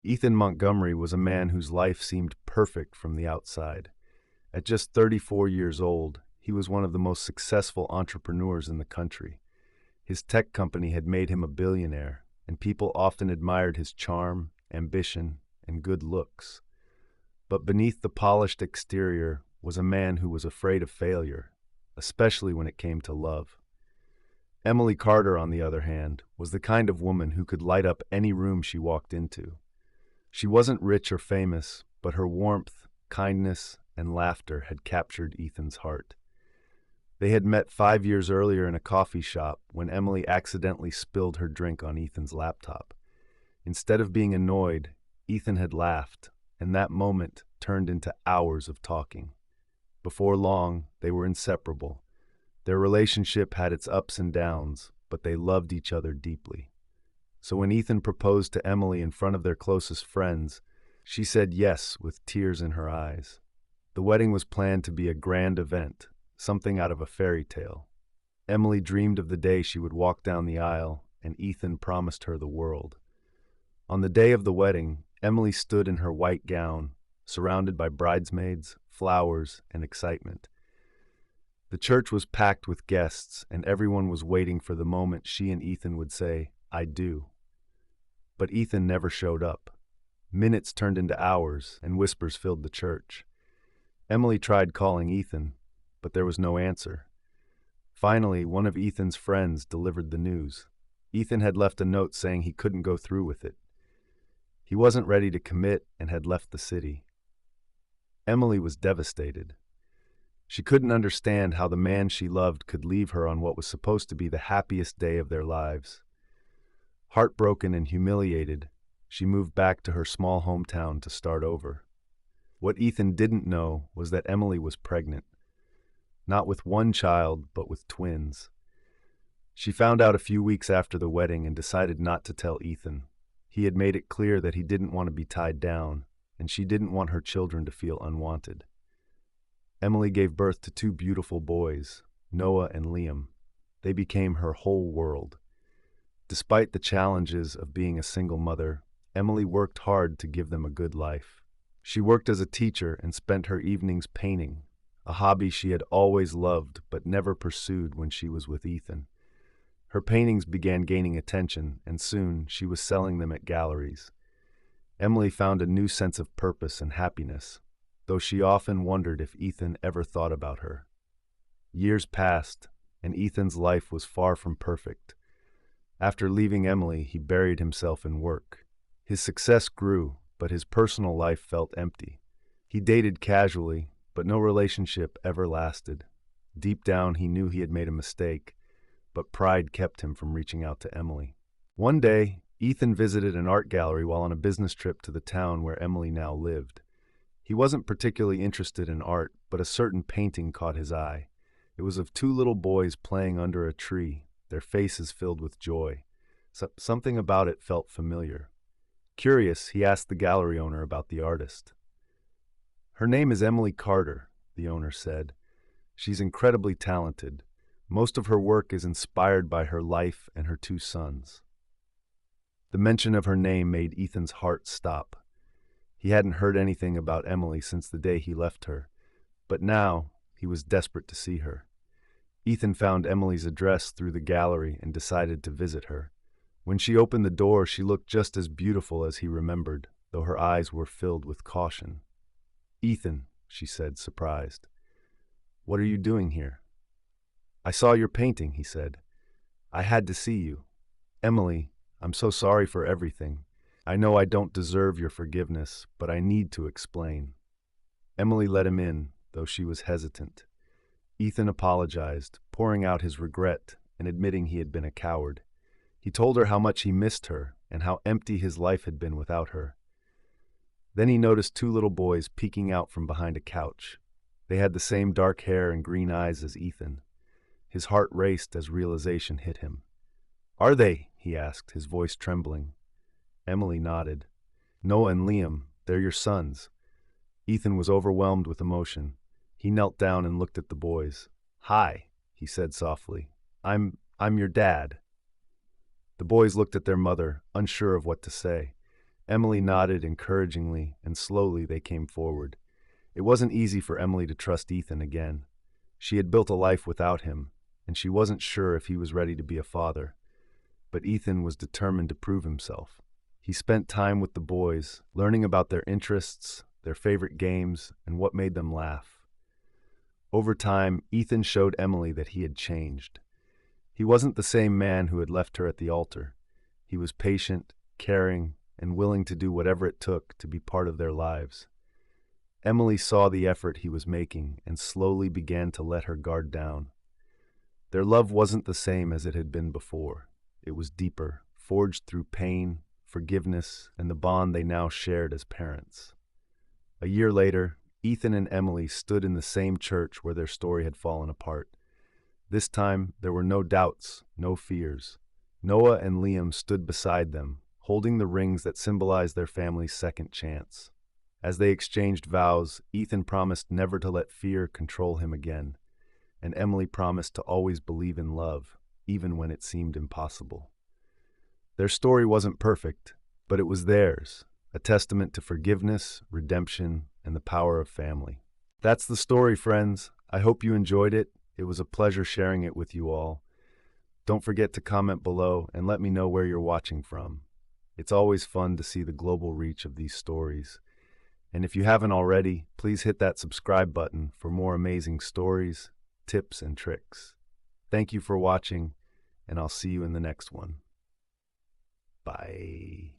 Ethan Montgomery was a man whose life seemed perfect from the outside. At just 34 years old, he was one of the most successful entrepreneurs in the country. His tech company had made him a billionaire, and people often admired his charm, ambition, and good looks. But beneath the polished exterior was a man who was afraid of failure, especially when it came to love. Emily Carter, on the other hand, was the kind of woman who could light up any room she walked into. She wasn't rich or famous, but her warmth, kindness, and laughter had captured Ethan's heart. They had met 5 years earlier in a coffee shop when Emily accidentally spilled her drink on Ethan's laptop. Instead of being annoyed, Ethan had laughed, and that moment turned into hours of talking. Before long, they were inseparable. Their relationship had its ups and downs, but they loved each other deeply. So when Ethan proposed to Emily in front of their closest friends, she said yes with tears in her eyes. The wedding was planned to be a grand event, something out of a fairy tale. Emily dreamed of the day she would walk down the aisle, and Ethan promised her the world. On the day of the wedding, Emily stood in her white gown, surrounded by bridesmaids, flowers, and excitement. The church was packed with guests, and everyone was waiting for the moment she and Ethan would say, "I do." But Ethan never showed up. Minutes turned into hours, and whispers filled the church. Emily tried calling Ethan, but there was no answer. Finally, one of Ethan's friends delivered the news. Ethan had left a note saying he couldn't go through with it. He wasn't ready to commit and had left the city. Emily was devastated. She couldn't understand how the man she loved could leave her on what was supposed to be the happiest day of their lives. Heartbroken and humiliated, she moved back to her small hometown to start over. What Ethan didn't know was that Emily was pregnant. Not with one child, but with twins. She found out a few weeks after the wedding and decided not to tell Ethan. He had made it clear that he didn't want to be tied down, and she didn't want her children to feel unwanted. Emily gave birth to two beautiful boys, Noah and Liam. They became her whole world. Despite the challenges of being a single mother, Emily worked hard to give them a good life. She worked as a teacher and spent her evenings painting, a hobby she had always loved but never pursued when she was with Ethan. Her paintings began gaining attention, and soon she was selling them at galleries. Emily found a new sense of purpose and happiness, though she often wondered if Ethan ever thought about her. Years passed, and Ethan's life was far from perfect. After leaving Emily, he buried himself in work. His success grew, but his personal life felt empty. He dated casually, but no relationship ever lasted. Deep down, he knew he had made a mistake, but pride kept him from reaching out to Emily. One day, Ethan visited an art gallery while on a business trip to the town where Emily now lived. He wasn't particularly interested in art, but a certain painting caught his eye. It was of two little boys playing under a tree, their faces filled with joy. Something about it felt familiar. Curious, he asked the gallery owner about the artist. "Her name is Emily Carter," the owner said. "She's incredibly talented. Most of her work is inspired by her life and her two sons." The mention of her name made Ethan's heart stop. He hadn't heard anything about Emily since the day he left her, but now he was desperate to see her. Ethan found Emily's address through the gallery and decided to visit her. When she opened the door, she looked just as beautiful as he remembered, though her eyes were filled with caution. "Ethan," she said, surprised. "What are you doing here?" "I saw your painting," he said. "I had to see you. Emily, I'm so sorry for everything. I know I don't deserve your forgiveness, but I need to explain." Emily let him in, though she was hesitant. Ethan apologized, pouring out his regret and admitting he had been a coward. He told her how much he missed her and how empty his life had been without her. Then he noticed two little boys peeking out from behind a couch. They had the same dark hair and green eyes as Ethan. His heart raced as realization hit him. "Are they?" he asked, his voice trembling. Emily nodded. "Noah and Liam, they're your sons." Ethan was overwhelmed with emotion. He knelt down and looked at the boys. "Hi," he said softly. I'm your dad." The boys looked at their mother, unsure of what to say. Emily nodded encouragingly, and slowly they came forward. It wasn't easy for Emily to trust Ethan again. She had built a life without him, and she wasn't sure if he was ready to be a father. But Ethan was determined to prove himself. He spent time with the boys, learning about their interests, their favorite games, and what made them laugh. Over time, Ethan showed Emily that he had changed. He wasn't the same man who had left her at the altar. He was patient, caring, and willing to do whatever it took to be part of their lives. Emily saw the effort he was making and slowly began to let her guard down. Their love wasn't the same as it had been before. It was deeper, forged through pain, forgiveness, and the bond they now shared as parents. A year later, Ethan and Emily stood in the same church where their story had fallen apart. This time, there were no doubts, no fears. Noah and Liam stood beside them, holding the rings that symbolized their family's second chance. As they exchanged vows, Ethan promised never to let fear control him again, and Emily promised to always believe in love, even when it seemed impossible. Their story wasn't perfect, but it was theirs, a testament to forgiveness, redemption, and the power of family. That's the story, friends. I hope you enjoyed it. It was a pleasure sharing it with you all. Don't forget to comment below and let me know where you're watching from. It's always fun to see the global reach of these stories. And if you haven't already, please hit that subscribe button for more amazing stories, tips, and tricks. Thank you for watching, and I'll see you in the next one. Bye.